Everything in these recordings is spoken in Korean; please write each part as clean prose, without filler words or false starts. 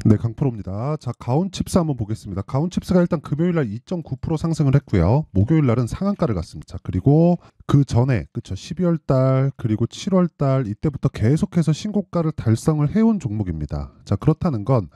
네, 강프로입니다. 자, 가온칩스 한번 보겠습니다. 가온칩스가 일단 금요일 날 2.9% 상승을 했고요. 목요일 날은 상한가를 갔습니다. 자, 그리고 그 전에 그쵸 12월 달 그리고 7월 달 이때부터 계속해서 신고가를 달성을 해온 종목입니다. 자, 그렇다는 건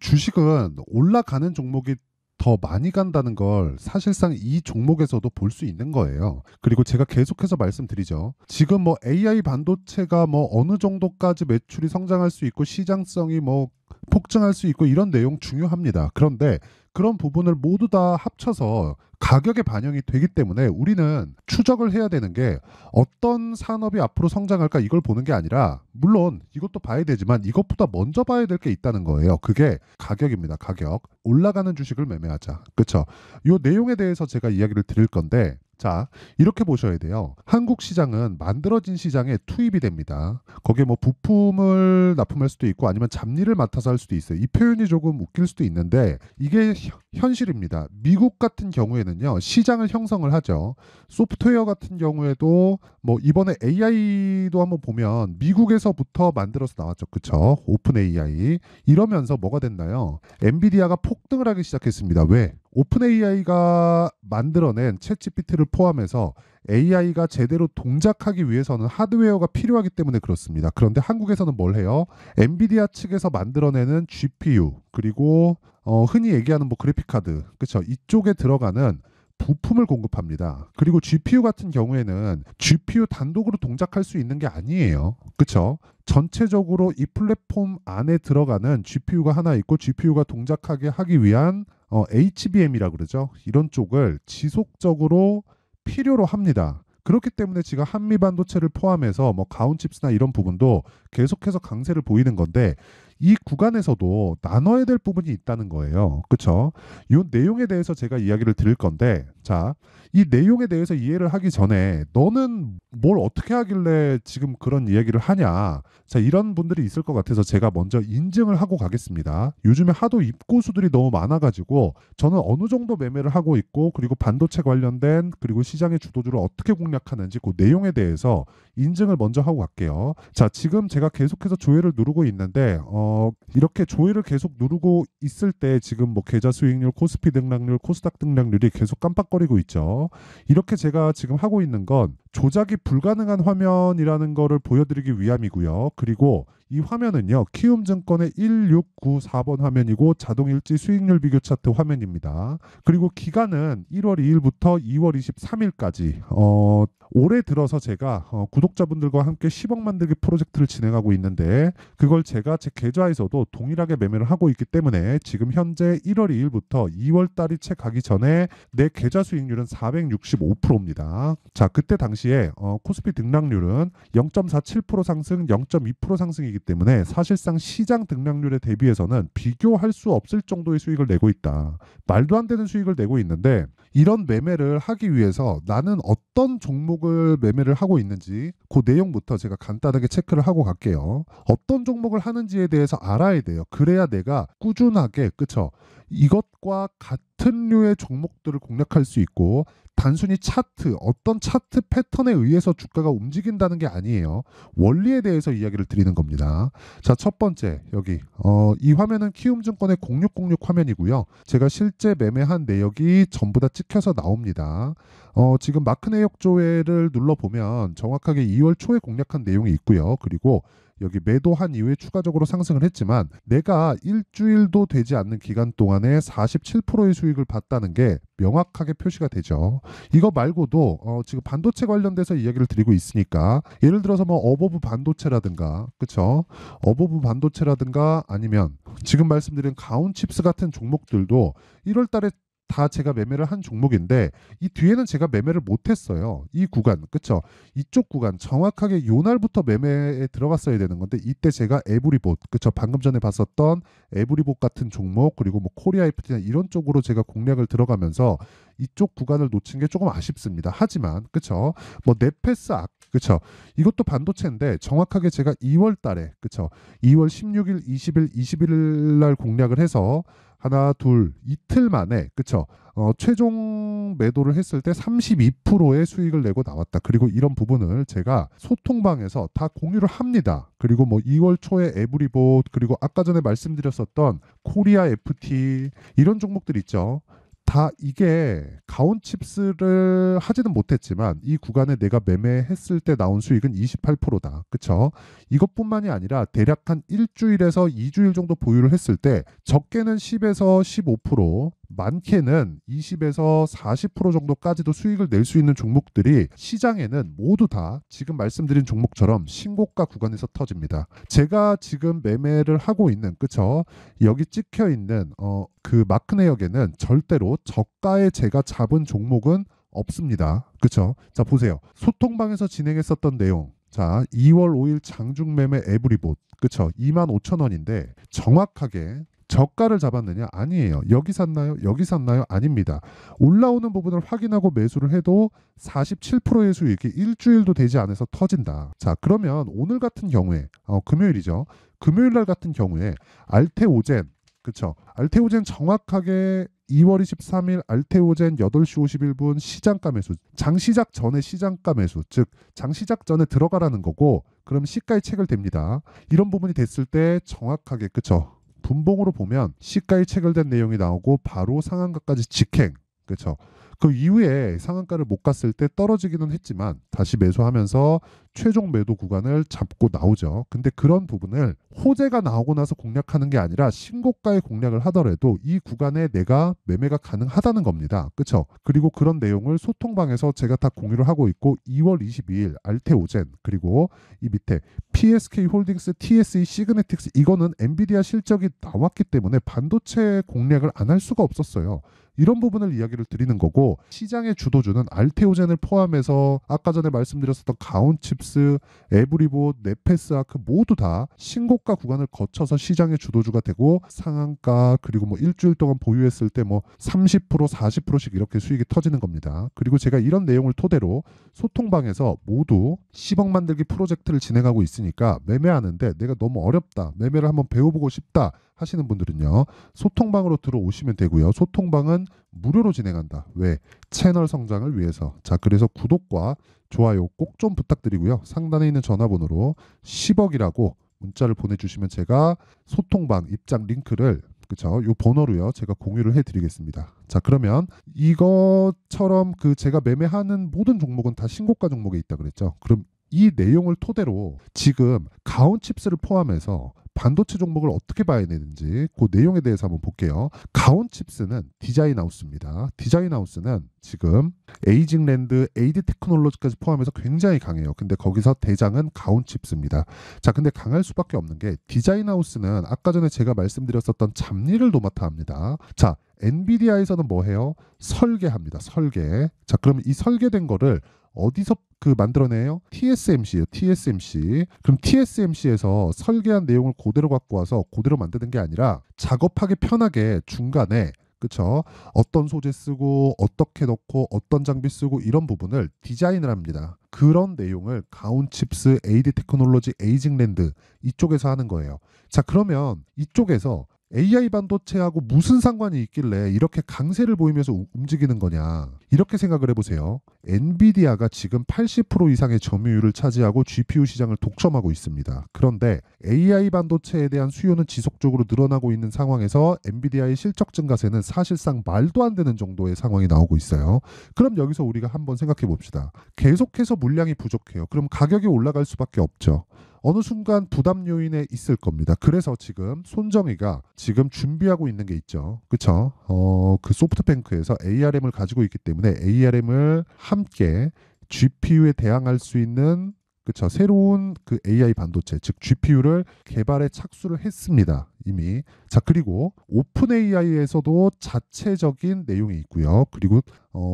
주식은 올라가는 종목이 더 많이 간다는 걸 사실상 이 종목에서도 볼 수 있는 거예요. 그리고 제가 계속해서 말씀드리죠. 지금 뭐 AI 반도체가 뭐 어느 정도까지 매출이 성장할 수 있고 시장성이 뭐 폭증할 수 있고 이런 내용 중요합니다. 그런데 그런 부분을 모두 다 합쳐서 가격에 반영이 되기 때문에 우리는 추적을 해야 되는 게 어떤 산업이 앞으로 성장할까 이걸 보는 게 아니라 물론 이것도 봐야 되지만 이것보다 먼저 봐야 될 게 있다는 거예요. 그게 가격입니다. 가격. 올라가는 주식을 매매하자. 그렇죠? 이 내용에 대해서 제가 이야기를 드릴 건데 자, 이렇게 보셔야 돼요. 한국 시장은 만들어진 시장에 투입이 됩니다. 거기에 뭐 부품을 납품할 수도 있고 아니면 잡일을 맡아서 할 수도 있어요. 이 표현이 조금 웃길 수도 있는데 이게 현실입니다. 미국 같은 경우에는요, 시장을 형성을 하죠. 소프트웨어 같은 경우에도 뭐 이번에 AI도 한번 보면 미국에서부터 만들어서 나왔죠. 그쵸? 오픈 AI. 이러면서 뭐가 됐나요? 엔비디아가 폭등을 하기 시작했습니다. 왜? 오픈 AI가 만들어낸 챗GPT를 포함해서 AI가 제대로 동작하기 위해서는 하드웨어가 필요하기 때문에 그렇습니다. 그런데 한국에서는 뭘 해요? 엔비디아 측에서 만들어내는 GPU 그리고 흔히 얘기하는 뭐 그래픽 카드, 그렇죠? 이쪽에 들어가는 부품을 공급합니다. 그리고 GPU 같은 경우에는 GPU 단독으로 동작할 수 있는 게 아니에요. 그렇죠? 전체적으로 이 플랫폼 안에 들어가는 GPU가 하나 있고 GPU가 동작하게 하기 위한 HBM이라고 그러죠. 이런 쪽을 지속적으로 필요로 합니다. 그렇기 때문에 지금 한미 반도체를 포함해서 뭐 가온칩스나 이런 부분도 계속해서 강세를 보이는 건데 이 구간에서도 나눠야 될 부분이 있다는 거예요. 그렇죠? 이 내용에 대해서 제가 이야기를 드릴 건데 자, 이 내용에 대해서 이해를 하기 전에 너는 뭘 어떻게 하길래 지금 그런 이야기를 하냐. 자, 이런 분들이 있을 것 같아서 제가 먼저 인증을 하고 가겠습니다. 요즘에 하도 입고수들이 너무 많아가지고 저는 어느 정도 매매를 하고 있고 그리고 반도체 관련된 그리고 시장의 주도주를 어떻게 공략하는지 그 내용에 대해서 인증을 먼저 하고 갈게요. 자, 지금 제가 계속해서 조회를 누르고 있는데 이렇게 조회를 계속 누르고 있을 때 지금 뭐 계좌 수익률, 코스피 등락률, 코스닥 등락률이 계속 깜빡거리고 있죠. 이렇게 제가 지금 하고 있는 건 조작이 불가능한 화면이라는 거를 보여드리기 위함이고요. 그리고 이 화면은요, 키움증권의 1694번 화면이고 자동일지 수익률 비교 차트 화면입니다. 그리고 기간은 1월 2일부터 2월 23일까지 올해 들어서 제가 구독자분들과 함께 10억 만들기 프로젝트를 진행하고 있는데 그걸 제가 제 계좌에서도 동일하게 매매를 하고 있기 때문에 지금 현재 1월 2일부터 2월 달이 채 가기 전에 내 계좌 수익률은 465%입니다. 자, 그때 당시에 코스피 등락률은 0.47% 상승, 0.2% 상승이기 때문에 사실상 시장 등락률에 대비해서는 비교할 수 없을 정도의 수익을 내고 있다. 말도 안 되는 수익을 내고 있는데 이런 매매를 하기 위해서 나는 어떤 종목을 매매를 하고 있는지 그 내용부터 제가 간단하게 체크를 하고 갈게요. 어떤 종목을 하는지에 대해서 알아야 돼요. 그래야 내가 꾸준하게 그쵸? 이것과 같은 류의 종목들을 공략할 수 있고 단순히 차트, 어떤 차트 패턴에 의해서 주가가 움직인다는 게 아니에요. 원리에 대해서 이야기를 드리는 겁니다. 자, 첫 번째 여기 이 화면은 키움증권의 0606 화면이고요. 제가 실제 매매한 내역이 전부 다 찍혀서 나옵니다. 지금 마크 내역 조회를 눌러보면 정확하게 2월 초에 공략한 내용이 있고요. 그리고 여기 매도한 이후에 추가적으로 상승을 했지만 내가 일주일도 되지 않는 기간 동안에 47%의 수익을 봤다는 게 명확하게 표시가 되죠. 이거 말고도 지금 반도체 관련돼서 이야기를 드리고 있으니까 예를 들어서 뭐 어버브 반도체라든가 그쵸? 어버브 반도체라든가 아니면 지금 말씀드린 가온칩스 같은 종목들도 1월 달에 다 제가 매매를 한 종목인데 이 뒤에는 제가 매매를 못했어요. 이 구간, 그쵸? 이쪽 구간 정확하게 요 날부터 매매에 들어갔어야 되는 건데 이때 제가 에브리봇, 그쵸? 방금 전에 봤었던 에브리봇 같은 종목 그리고 뭐 코리아 FT나 이런 쪽으로 제가 공략을 들어가면서 이쪽 구간을 놓친 게 조금 아쉽습니다. 하지만 그쵸? 뭐 넷패스악, 그쵸? 이것도 반도체인데 정확하게 제가 2월 달에 그쵸? 2월 16일, 20일, 21일 날 공략을 해서 하나, 둘, 이틀 만에 그쵸? 최종 매도를 했을 때 32%의 수익을 내고 나왔다. 그리고 이런 부분을 제가 소통방에서 다 공유를 합니다. 그리고 뭐 2월 초에 에브리봇 그리고 아까 전에 말씀드렸었던 코리아 FT 이런 종목들 있죠. 다 이게 가온칩스를 하지는 못했지만 이 구간에 내가 매매했을 때 나온 수익은 28%다. 그쵸? 이것뿐만이 아니라 대략 한 일주일에서 2주일 정도 보유를 했을 때 적게는 10에서 15%, 많게는 20에서 40% 정도까지도 수익을 낼 수 있는 종목들이 시장에는 모두 다 지금 말씀드린 종목처럼 신고가 구간에서 터집니다. 제가 지금 매매를 하고 있는 그쵸? 여기 찍혀 있는 그 마크 내역에는 절대로 저가에 제가 잡은 종목은 없습니다. 그쵸? 자 보세요. 소통방에서 진행했었던 내용. 자 2월 5일 장중 매매 에브리봇 그쵸? 25,000원인데 정확하게 저가를 잡았느냐? 아니에요. 여기 샀나요? 여기 샀나요? 아닙니다. 올라오는 부분을 확인하고 매수를 해도 47%의 수익이 일주일도 되지 않아서 터진다. 자, 그러면 오늘 같은 경우에 금요일이죠. 금요일 날 같은 경우에 알테오젠 그쵸? 알테오젠 정확하게 2월 23일 알테오젠 8시 51분 시장가 매수. 장시작 전에 시장가 매수. 즉 장시작 전에 들어가라는 거고 그럼 시가에 체결됩니다. 이런 부분이 됐을 때 정확하게 그쵸? 분봉으로 보면 시가에 체결된 내용이 나오고 바로 상한가까지 직행. 그렇죠. 그 이후에 상한가를 못 갔을 때 떨어지기는 했지만 다시 매수하면서 최종 매도 구간을 잡고 나오죠. 근데 그런 부분을 호재가 나오고 나서 공략하는 게 아니라 신고가에 공략을 하더라도 이 구간에 내가 매매가 가능하다는 겁니다. 그렇죠? 그리고 그런 내용을 소통방에서 제가 다 공유를 하고 있고 2월 22일 알테오젠 그리고 이 밑에 PSK 홀딩스, TSE, 시그네틱스 이거는 엔비디아 실적이 나왔기 때문에 반도체 공략을 안 할 수가 없었어요. 이런 부분을 이야기를 드리는 거고 시장의 주도주는 알테오젠을 포함해서 아까 전에 말씀드렸었던 가온칩스, 에브리봇, 네페스아크 모두 다 신고가 구간을 거쳐서 시장의 주도주가 되고 상한가 그리고 뭐 일주일 동안 보유했을 때 뭐 30%, 40%씩 이렇게 수익이 터지는 겁니다. 그리고 제가 이런 내용을 토대로 소통방에서 모두 10억 만들기 프로젝트를 진행하고 있으니까 매매하는데 내가 너무 어렵다. 매매를 한번 배워보고 싶다. 하시는 분들은요. 소통방으로 들어오시면 되고요. 소통방은 무료로 진행한다. 왜? 채널 성장을 위해서. 자, 그래서 구독과 좋아요 꼭 좀 부탁드리고요. 상단에 있는 전화번호로 10억이라고 문자를 보내주시면 제가 소통방 입장 링크를 그쵸? 요 번호로요. 제가 공유를 해드리겠습니다. 자, 그러면 이것처럼 그 제가 매매하는 모든 종목은 다 신고가 종목에 있다 그랬죠. 그럼 이 내용을 토대로 지금 가온칩스를 포함해서 반도체 종목을 어떻게 봐야 되는지 그 내용에 대해서 한번 볼게요. 가온칩스는 디자인하우스입니다. 디자인하우스는 지금 에이징랜드, 에이드 테크놀로지까지 포함해서 굉장히 강해요. 근데 거기서 대장은 가온칩스입니다. 자, 근데 강할 수밖에 없는 게 디자인하우스는 아까 전에 제가 말씀드렸었던 잡일을 도맡아 합니다. 자, 엔비디아에서는 뭐 해요? 설계합니다. 설계. 자, 그럼 이 설계된 거를 어디서 그 만들어내요? TSMC예요. TSMC. 그럼 TSMC에서 설계한 내용을 그대로 갖고 와서 그대로 만드는 게 아니라 작업하기 편하게 중간에 그쵸? 어떤 소재 쓰고 어떻게 넣고 어떤 장비 쓰고 이런 부분을 디자인을 합니다. 그런 내용을 가온칩스, 에이드 테크놀로지, 에이징랜드 이쪽에서 하는 거예요. 자, 그러면 이쪽에서 AI 반도체하고 무슨 상관이 있길래 이렇게 강세를 보이면서 움직이는 거냐 이렇게 생각을 해보세요. 엔비디아가 지금 80% 이상의 점유율을 차지하고 GPU 시장을 독점하고 있습니다. 그런데 AI 반도체에 대한 수요는 지속적으로 늘어나고 있는 상황에서 엔비디아의 실적 증가세는 사실상 말도 안 되는 정도의 상황이 나오고 있어요. 그럼 여기서 우리가 한번 생각해 봅시다. 계속해서 물량이 부족해요. 그럼 가격이 올라갈 수밖에 없죠. 어느 순간 부담 요인에 있을 겁니다. 그래서 지금 손정희가 지금 준비하고 있는 게 있죠. 그쵸? 그 소프트뱅크에서 ARM을 가지고 있기 때문에 ARM을 함께 GPU에 대항할 수 있는 그쵸? 새로운 그 AI 반도체, 즉 GPU를 개발에 착수를 했습니다. 이미. 자, 그리고 오픈 AI에서도 자체적인 내용이 있고요. 그리고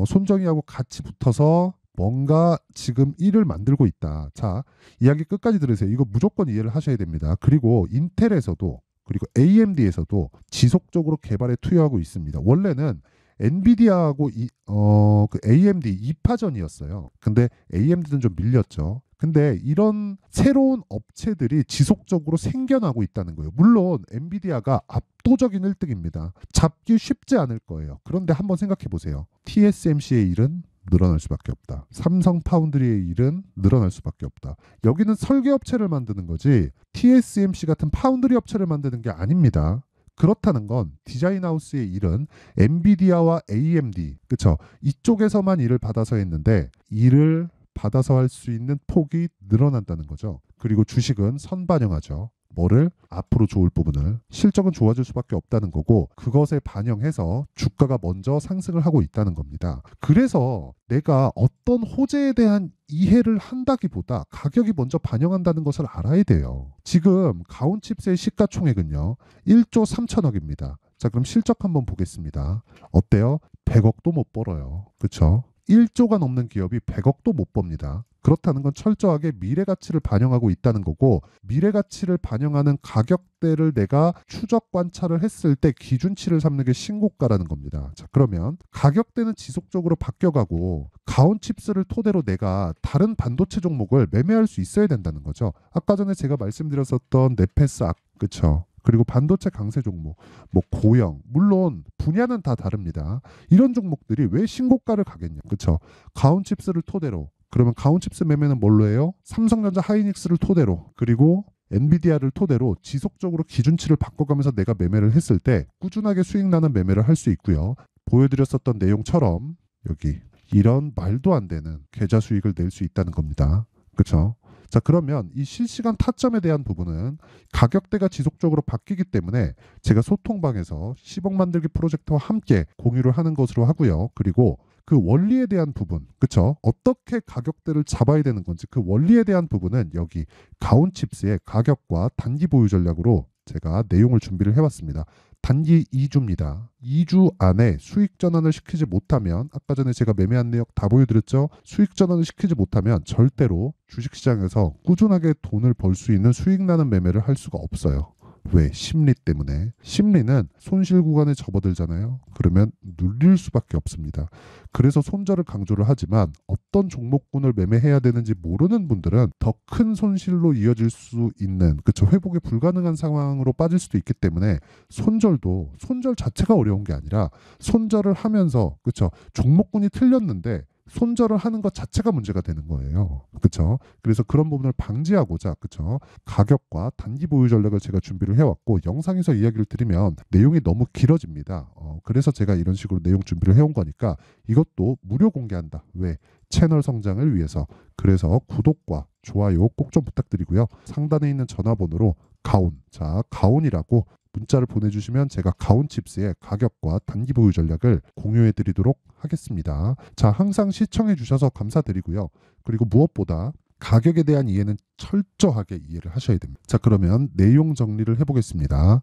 손정희하고 같이 붙어서 뭔가 지금 일을 만들고 있다. 자, 이야기 끝까지 들으세요. 이거 무조건 이해를 하셔야 됩니다. 그리고 인텔에서도 그리고 AMD에서도 지속적으로 개발에 투여하고 있습니다. 원래는 엔비디아하고 그 AMD 2파전이었어요. 근데 AMD는 좀 밀렸죠. 근데 이런 새로운 업체들이 지속적으로 생겨나고 있다는 거예요. 물론 엔비디아가 압도적인 1등입니다. 잡기 쉽지 않을 거예요. 그런데 한번 생각해 보세요. TSMC의 일은 늘어날 수밖에 없다. 삼성 파운드리의 일은 늘어날 수밖에 없다. 여기는 설계 업체를 만드는 거지 TSMC 같은 파운드리 업체를 만드는 게 아닙니다. 그렇다는 건 디자인 하우스의 일은 엔비디아와 AMD, 그쵸? 이쪽에서만 일을 받아서 했는데 일을 받아서 할 수 있는 폭이 늘어난다는 거죠. 그리고 주식은 선반영하죠. 뭐를? 앞으로 좋을 부분을. 실적은 좋아질 수밖에 없다는 거고 그것에 반영해서 주가가 먼저 상승을 하고 있다는 겁니다. 그래서 내가 어떤 호재에 대한 이해를 한다기보다 가격이 먼저 반영한다는 것을 알아야 돼요. 지금 가온칩스의 시가총액은요 1조 3천억입니다. 자, 그럼 실적 한번 보겠습니다. 어때요? 100억도 못 벌어요. 그쵸? 1조가 넘는 기업이 100억도 못 법니다. 그렇다는 건 철저하게 미래 가치를 반영하고 있다는 거고 미래 가치를 반영하는 가격대를 내가 추적 관찰을 했을 때 기준치를 삼는 게 신고가라는 겁니다. 자, 그러면 가격대는 지속적으로 바뀌어가고 가온칩스를 토대로 내가 다른 반도체 종목을 매매할 수 있어야 된다는 거죠. 아까 전에 제가 말씀드렸었던 네페스 그쵸? 그리고 반도체 강세 종목, 뭐 고영, 물론 분야는 다 다릅니다. 이런 종목들이 왜 신고가를 가겠냐, 그렇죠? 가온칩스를 토대로, 그러면 가온칩스 매매는 뭘로 해요? 삼성전자 하이닉스를 토대로, 그리고 엔비디아를 토대로 지속적으로 기준치를 바꿔가면서 내가 매매를 했을 때 꾸준하게 수익 나는 매매를 할 수 있고요. 보여드렸었던 내용처럼 여기 이런 말도 안 되는 계좌 수익을 낼 수 있다는 겁니다. 그렇죠? 자, 그러면 이 실시간 타점에 대한 부분은 가격대가 지속적으로 바뀌기 때문에 제가 소통방에서 10억 만들기 프로젝트와 함께 공유를 하는 것으로 하고요. 그리고 그 원리에 대한 부분, 그쵸? 어떻게 가격대를 잡아야 되는 건지 그 원리에 대한 부분은 여기 가온칩스의 가격과 단기 보유 전략으로 제가 내용을 준비를 해왔습니다. 단기 2주입니다. 2주 안에 수익 전환을 시키지 못하면 아까 전에 제가 매매한 내역 다 보여드렸죠. 수익 전환을 시키지 못하면 절대로 주식시장에서 꾸준하게 돈을 벌 수 있는 수익 나는 매매를 할 수가 없어요. 왜? 심리 때문에. 심리는 손실 구간에 접어들잖아요. 그러면 눌릴 수밖에 없습니다. 그래서 손절을 강조를 하지만 어떤 종목군을 매매해야 되는지 모르는 분들은 더 큰 손실로 이어질 수 있는, 그쵸, 회복이 불가능한 상황으로 빠질 수도 있기 때문에 손절도 손절 자체가 어려운 게 아니라 손절을 하면서, 그쵸, 종목군이 틀렸는데 손절을 하는 것 자체가 문제가 되는 거예요. 그렇죠? 그래서 그런 부분을 방지하고자, 그렇죠, 가격과 단기 보유 전략을 제가 준비를 해왔고 영상에서 이야기를 드리면 내용이 너무 길어집니다. 그래서 제가 이런 식으로 내용 준비를 해온 거니까 이것도 무료 공개한다. 왜? 채널 성장을 위해서. 그래서 구독과 좋아요 꼭 좀 부탁드리고요. 상단에 있는 전화번호로 가온, 자, 가온이라고 문자를 보내주시면 제가 가온칩스의 가격과 단기 보유 전략을 공유해 드리도록 하겠습니다. 자, 항상 시청해 주셔서 감사드리고요. 그리고 무엇보다 가격에 대한 이해는 철저하게 이해를 하셔야 됩니다. 자, 그러면 내용 정리를 해보겠습니다.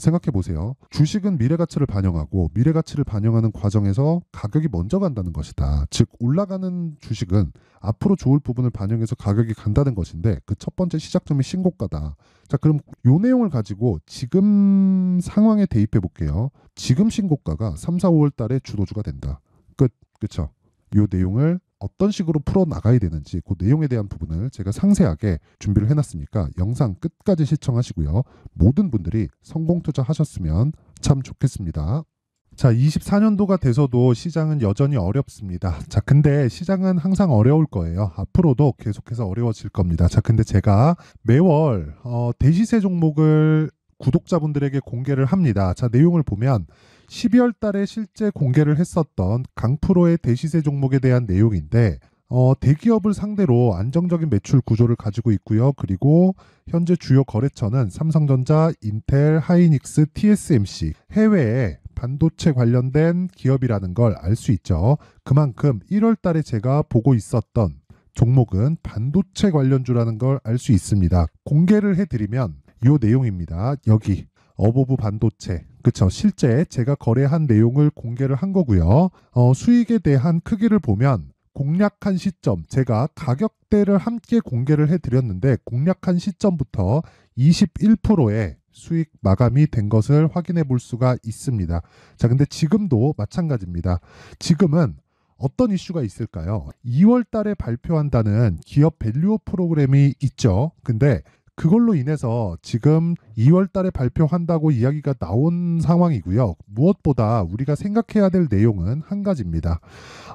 생각해 보세요. 주식은 미래 가치를 반영하고 미래 가치를 반영하는 과정에서 가격이 먼저 간다는 것이다. 즉 올라가는 주식은 앞으로 좋을 부분을 반영해서 가격이 간다는 것인데 그 첫 번째 시작점이 신고가다. 자, 그럼 이 내용을 가지고 지금 상황에 대입해 볼게요. 지금 신고가가 3, 4, 5월 달에 주도주가 된다. 그쵸? 이 내용을 어떤 식으로 풀어나가야 되는지 그 내용에 대한 부분을 제가 상세하게 준비를 해놨으니까 영상 끝까지 시청하시고요. 모든 분들이 성공 투자하셨으면 참 좋겠습니다. 자, 24년도가 돼서도 시장은 여전히 어렵습니다. 자, 근데 시장은 항상 어려울 거예요. 앞으로도 계속해서 어려워질 겁니다. 자, 근데 제가 매월 대시세 종목을 구독자분들에게 공개를 합니다. 자, 내용을 보면 12월 달에 실제 공개를 했었던 강프로의 대시세 종목에 대한 내용인데 대기업을 상대로 안정적인 매출 구조를 가지고 있고요. 그리고 현재 주요 거래처는 삼성전자, 인텔, 하이닉스, TSMC, 해외에 반도체 관련된 기업이라는 걸 알 수 있죠. 그만큼 1월 달에 제가 보고 있었던 종목은 반도체 관련주라는 걸 알 수 있습니다. 공개를 해드리면 이 내용입니다. 여기 어보브 반도체, 그쵸, 실제 제가 거래한 내용을 공개를 한 거고요. 수익에 대한 크기를 보면 공략한 시점, 제가 가격대를 함께 공개를 해드렸는데 공략한 시점부터 21%의 수익 마감이 된 것을 확인해 볼 수가 있습니다. 자, 근데 지금도 마찬가지입니다. 지금은 어떤 이슈가 있을까요? 2월 달에 발표한다는 기업 밸류업 프로그램이 있죠. 근데 그걸로 인해서 지금 2월 달에 발표한다고 이야기가 나온 상황이고요. 무엇보다 우리가 생각해야 될 내용은 한 가지입니다.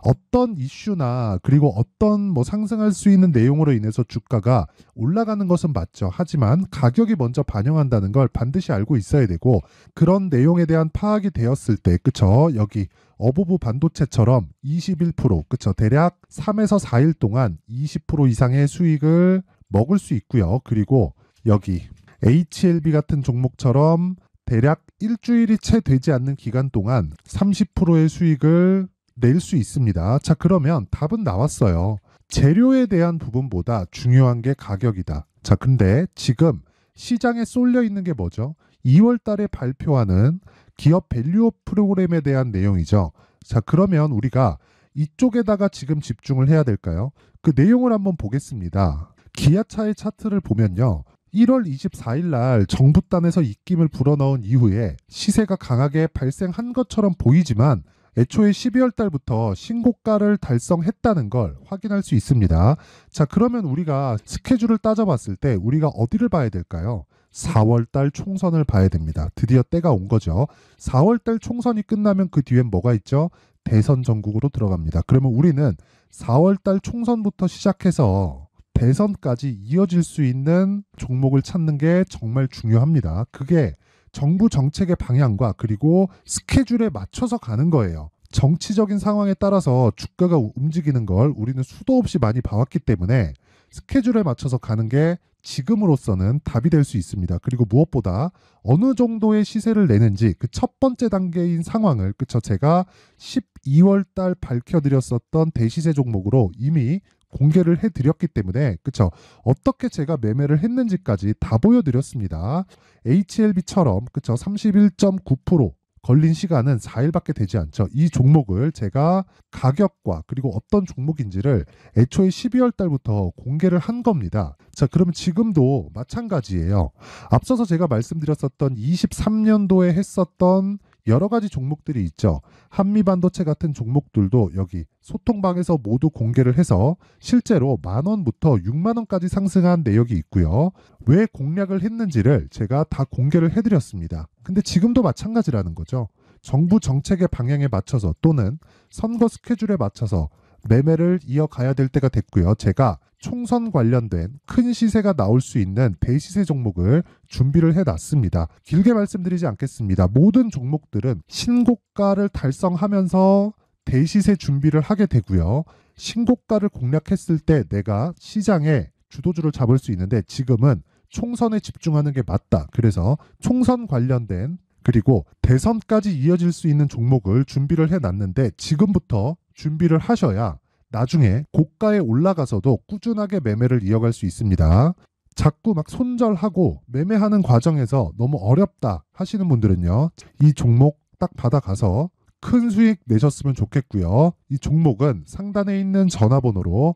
어떤 이슈나 그리고 어떤 뭐 상승할 수 있는 내용으로 인해서 주가가 올라가는 것은 맞죠. 하지만 가격이 먼저 반영한다는 걸 반드시 알고 있어야 되고, 그런 내용에 대한 파악이 되었을 때, 그쵸? 여기 어부부 반도체처럼 21%, 그쵸? 대략 3에서 4일 동안 20% 이상의 수익을 먹을 수 있고요. 그리고 여기 HLB 같은 종목처럼 대략 일주일이 채 되지 않는 기간 동안 30%의 수익을 낼 수 있습니다. 자, 그러면 답은 나왔어요. 재료에 대한 부분보다 중요한 게 가격이다. 자, 근데 지금 시장에 쏠려 있는 게 뭐죠? 2월 달에 발표하는 기업 밸류업 프로그램에 대한 내용이죠. 자, 그러면 우리가 이쪽에다가 지금 집중을 해야 될까요? 그 내용을 한번 보겠습니다. 기아차의 차트를 보면요. 1월 24일 날 정부단에서 입김을 불어넣은 이후에 시세가 강하게 발생한 것처럼 보이지만 애초에 12월 달부터 신고가를 달성했다는 걸 확인할 수 있습니다. 자, 그러면 우리가 스케줄을 따져봤을 때 우리가 어디를 봐야 될까요? 4월 달 총선을 봐야 됩니다. 드디어 때가 온 거죠. 4월 달 총선이 끝나면 그 뒤엔 뭐가 있죠? 대선 전국으로 들어갑니다. 그러면 우리는 4월 달 총선부터 시작해서 대선까지 이어질 수 있는 종목을 찾는 게 정말 중요합니다. 그게 정부 정책의 방향과 그리고 스케줄에 맞춰서 가는 거예요. 정치적인 상황에 따라서 주가가 움직이는 걸 우리는 수도 없이 많이 봐왔기 때문에 스케줄에 맞춰서 가는 게 지금으로서는 답이 될 수 있습니다. 그리고 무엇보다 어느 정도의 시세를 내는지 그 첫 번째 단계인 상황을, 그쵸, 제가 12월 달 밝혀드렸었던 대시세 종목으로 이미 공개를 해드렸기 때문에, 그쵸, 어떻게 제가 매매를 했는지까지 다 보여드렸습니다. HLB처럼, 그쵸, 31.9% 걸린 시간은 4일밖에 되지 않죠. 이 종목을 제가 가격과 그리고 어떤 종목인지를 애초에 12월 달부터 공개를 한 겁니다. 자, 그러면 지금도 마찬가지예요. 앞서서 제가 말씀드렸었던 23년도에 했었던 여러 가지 종목들이 있죠. 한미반도체 같은 종목들도 여기 소통방에서 모두 공개를 해서 실제로 10,000원부터 60,000원까지 상승한 내역이 있고요. 왜 공략을 했는지를 제가 다 공개를 해드렸습니다. 근데 지금도 마찬가지라는 거죠. 정부 정책의 방향에 맞춰서 또는 선거 스케줄에 맞춰서 매매를 이어가야 될 때가 됐고요. 제가 총선 관련된 큰 시세가 나올 수 있는 대시세 종목을 준비를 해놨습니다. 길게 말씀드리지 않겠습니다. 모든 종목들은 신고가를 달성하면서 대시세 준비를 하게 되고요. 신고가를 공략했을 때 내가 시장에 주도주를 잡을 수 있는데 지금은 총선에 집중하는 게 맞다. 그래서 총선 관련된 그리고 대선까지 이어질 수 있는 종목을 준비를 해놨는데 지금부터 준비를 하셔야 나중에 고가에 올라가서도 꾸준하게 매매를 이어갈 수 있습니다. 자꾸 막 손절하고 매매하는 과정에서 너무 어렵다 하시는 분들은요. 이 종목 딱 받아가서 큰 수익 내셨으면 좋겠고요. 이 종목은 상단에 있는 전화번호로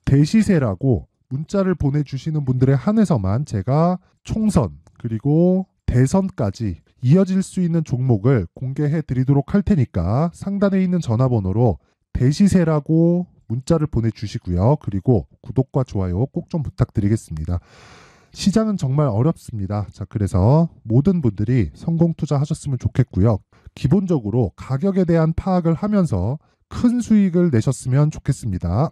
대시세라고 문자를 보내주시는 분들에 한해서만 제가 총선 그리고 대선까지 이어질 수 있는 종목을 공개해 드리도록 할 테니까 상단에 있는 전화번호로 대시세라고 문자를 보내주시고요. 그리고 구독과 좋아요 꼭 좀 부탁드리겠습니다. 시장은 정말 어렵습니다. 자, 그래서 모든 분들이 성공 투자하셨으면 좋겠고요. 기본적으로 가격에 대한 파악을 하면서 큰 수익을 내셨으면 좋겠습니다.